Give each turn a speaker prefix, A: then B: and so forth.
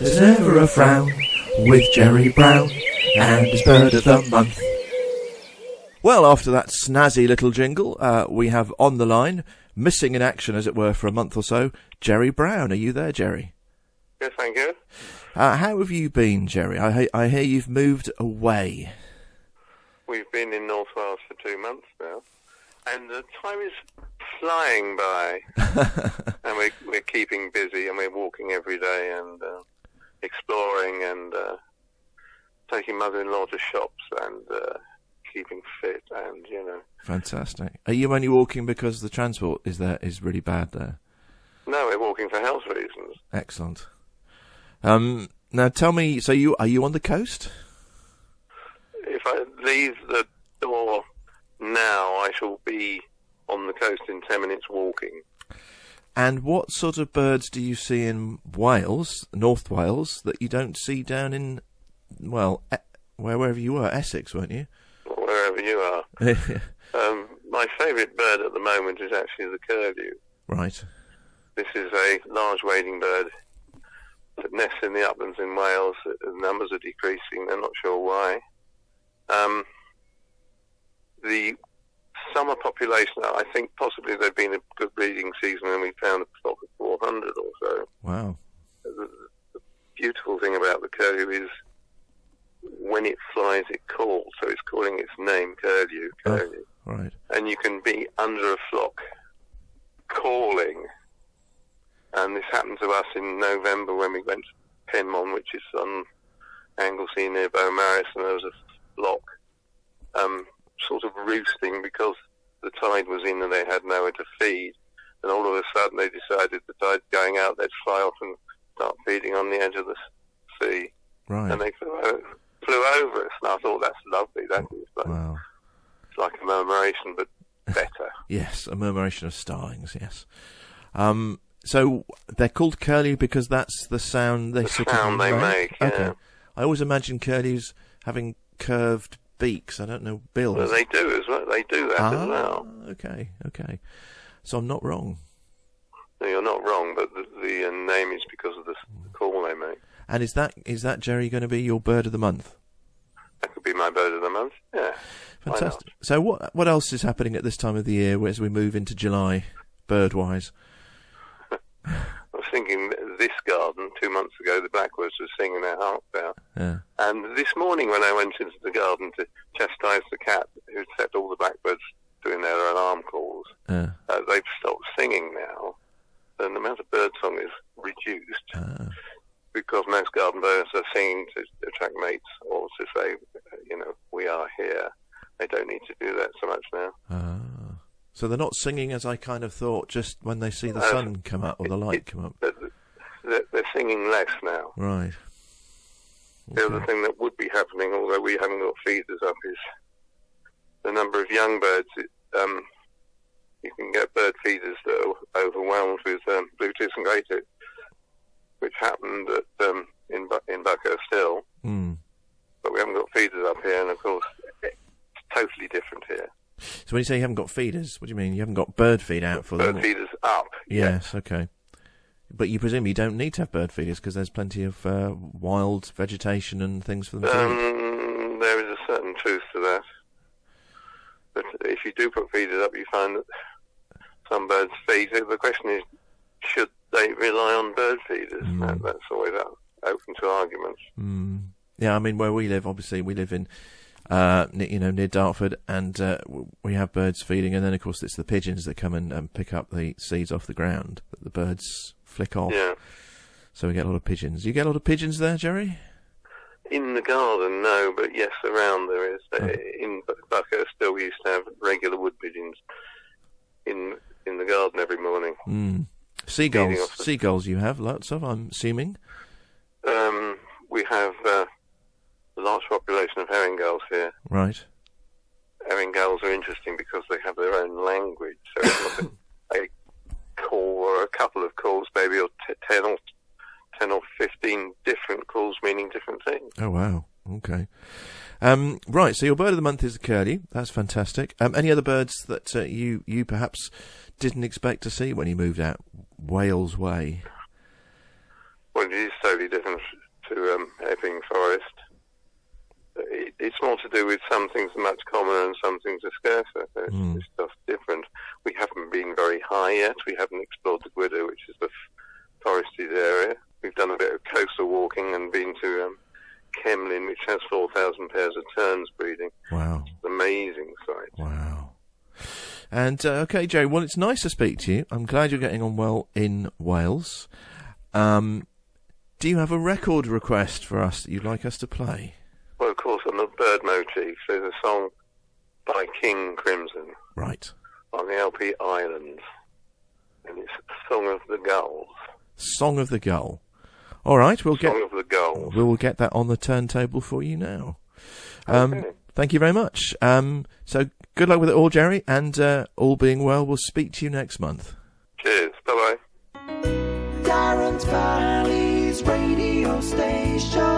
A: There's never a frown with Jerry Brown and his bird of the month. Well, after that snazzy little jingle, we have on the line, missing in action, as it were, for a month or so, Jerry Brown. Are you there, Jerry?
B: Yes, thank you.
A: How have you been, Jerry? I hear you've moved away.
B: We've been in North Wales for 2 months now, and the time is flying by. And we're keeping busy, and we're walking every day and exploring and taking mother-in-law to shops and keeping fit, and
A: Fantastic. Are you only walking because the transport is really bad there?
B: No, we're walking for health reasons.
A: Excellent. Now tell me, so are you on the coast?
B: If I leave the door now, I shall be on the coast in 10 minutes walking.
A: And what sort of birds do you see in Wales, North Wales, that you don't see down in, well, wherever you were, Essex, weren't you?
B: Wherever you are. My favourite bird at the moment is actually the curlew.
A: Right.
B: This is a large wading bird that nests in the uplands in Wales. The numbers are decreasing. They're not sure why. The summer population, I think possibly there'd been a good breeding season when we found a flock of 400 or so.
A: Wow.
B: The beautiful thing about the curlew is when it flies, it calls. So it's calling its name, curlew.
A: Oh, right.
B: And you can be under a flock calling. And this happened to us in November when we went to Penmon, which is on Anglesey near Beaumaris, and there was a flock sort of roosting because the tide was in and they had nowhere to feed. And all of a sudden they decided the tide's going out, they'd fly off and start feeding on the edge of the sea.
A: Right.
B: And they flew over us, and I thought, that's lovely. That is like,
A: wow.
B: It's like a murmuration, but better.
A: Yes, a murmuration of starlings, yes. So they're called curlew because that's the sound they
B: make. Yeah.
A: Okay. I always imagine curlews having curved beaks. I don't know, bills.
B: Well, they do as well. They do that as well.
A: Okay. So I'm not wrong.
B: No, you're not wrong, but the name is because of the call they make.
A: And is that Jerry going to be your bird of the month?
B: That could be my bird of the month. Yeah.
A: Fantastic. So what else is happening at this time of the year as we move into July, bird-wise?
B: I was thinking this garden 2 months ago, the blackbirds were singing their hearts out.
A: Yeah.
B: And this morning when I went into the garden to chastise the cat who'd set all the blackbirds doing their alarm calls, they've stopped singing now. And the amount of birdsong is reduced because most garden birds are singing to attract mates or to say, we are here. They don't need to do that so much now.
A: So they're not singing as I kind of thought, just when they see the sun come up or the light come up.
B: They're singing less now.
A: Right.
B: The other thing that would be happening, although we haven't got feeders up, is the number of young birds. You can get bird feeders that are overwhelmed with blue tits and grey tits, which happened in Buckhurst Hill.
A: Mm.
B: But we haven't got feeders up here, and of course, it's totally different here.
A: So when you say you haven't got feeders, what do you mean? You haven't got bird feed out for them?
B: Bird feeders up.
A: Yes, okay. But you presume you don't need to have bird feeders because there's plenty of wild vegetation and things for them to eat?
B: There is a certain truth to that. But if you do put feeders up, you find that some birds feed. The question is, should they rely on bird feeders? That's always open to arguments.
A: Yeah, I mean, where we live, obviously, we live in near Dartford, and we have birds feeding, and then of course it's the pigeons that come and pick up the seeds off the ground that the birds flick off.
B: Yeah.
A: So we get a lot of pigeons. You get a lot of pigeons there, Jerry?
B: In the garden, no, but yes, around there is. In Buckhurst still we used to have regular wood pigeons in the garden every morning.
A: Seagulls you have lots of, I'm assuming?
B: We have a large population of herring gulls here.
A: Right.
B: Herring gulls are interesting because they have their own language. So it's not a call or a couple of calls, maybe, or 10 or 15 different calls meaning different things.
A: Oh, wow. Okay. Right, so your bird of the month is the curlew. That's fantastic. Any other birds that you perhaps didn't expect to see when you moved out Wales way?
B: Well, it is totally different to Epping Forest. It's more to do with some things are much commoner and some things are scarcer. This stuff's different. We haven't been very high yet. We haven't explored the Gwydir, which is the forested area. We've done a bit of coastal walking and been to Kemlyn, which has 4,000 pairs of terns breeding.
A: Wow.
B: It's an amazing sight.
A: Wow. And, okay, Jerry, well, it's nice to speak to you. I'm glad you're getting on well in Wales. Do you have a record request for us that you'd like us to play?
B: Well, of course, on the bird motif, there's a song by King Crimson.
A: Right.
B: On the LP Islands. And it's Song of the Gulls.
A: Song of the Gull. All right, we'll
B: Song of the Gulls.
A: We'll get that on the turntable for you now.
B: Okay.
A: Thank you very much. So good luck with it all, Jerry, and all being well, we'll speak to you next month.
B: Cheers. Bye-bye.
C: Darren's Valley's radio station.